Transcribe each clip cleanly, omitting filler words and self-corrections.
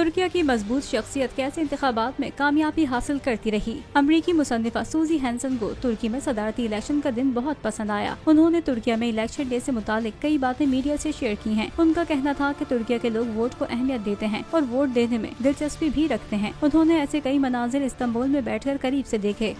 तुर्किया की मजबूत शख्सियत कैसे इंतखाबात में कामयाबी हासिल करती रही। अमरीकी मुसन्निफा सूजी हैंसन को तुर्की में सदारती इलेक्शन का दिन बहुत पसंद आया। उन्होंने तुर्किया में इलेक्शन डे से मुतालिक कई बातें मीडिया से शेयर की हैं। उनका कहना था कि तुर्किया के लोग वोट को अहमियत देते हैं और वोट देने में दिलचस्पी भी रखते हैं। उन्होंने ऐसे कई मनाजिर इस्तांबुल में बैठकर करीब से देखे।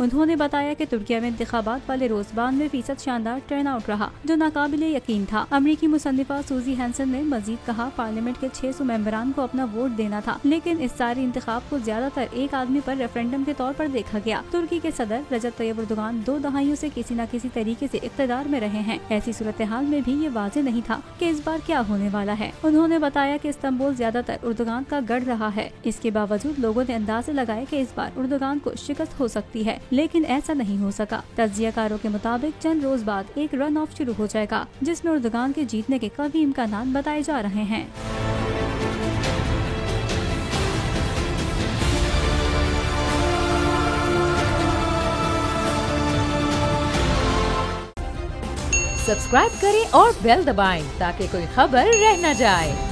उन्होंने बताया कि तुर्किया में इंतखाबात वाले रोज 92% शानदार टर्नआउट रहा, जो नाकाबिले यकीन था। अमरीकी मुसन्निफा सूजी हैंसन ने मजीद कहा, पार्लियामेंट के 600 मेंबरान को अपना वोट देना था, लेकिन इस सारे इंतखाब को ज्यादातर एक आदमी पर रेफरेंडम के तौर पर देखा गया। तुर्की के सदर रजब तय्यब एर्दोगान 2 दहाइयों से किसी न किसी तरीके से इक़्तिदार में रहे हैं। ऐसी सूरत हाल में भी ये वाज़ेह नहीं था कि इस बार क्या होने वाला है। उन्होंने बताया कि इस्तांबुल ज्यादातर एर्दोगान का गढ़ रहा है। इसके बावजूद लोगों ने अंदाजे लगाए कि इस बार एर्दोगान को शिकस्त हो सकती है, लेकिन ऐसा नहीं हो सका। तज्जियाकारों के मुताबिक चंद रोज बाद एक रन ऑफ शुरू हो जाएगा, जिसमें एर्दोगान के जीतने के कई इम्कानात बताए जा रहे हैं। सब्सक्राइब करें और बेल दबाएं ताकि कोई खबर रह न जाए।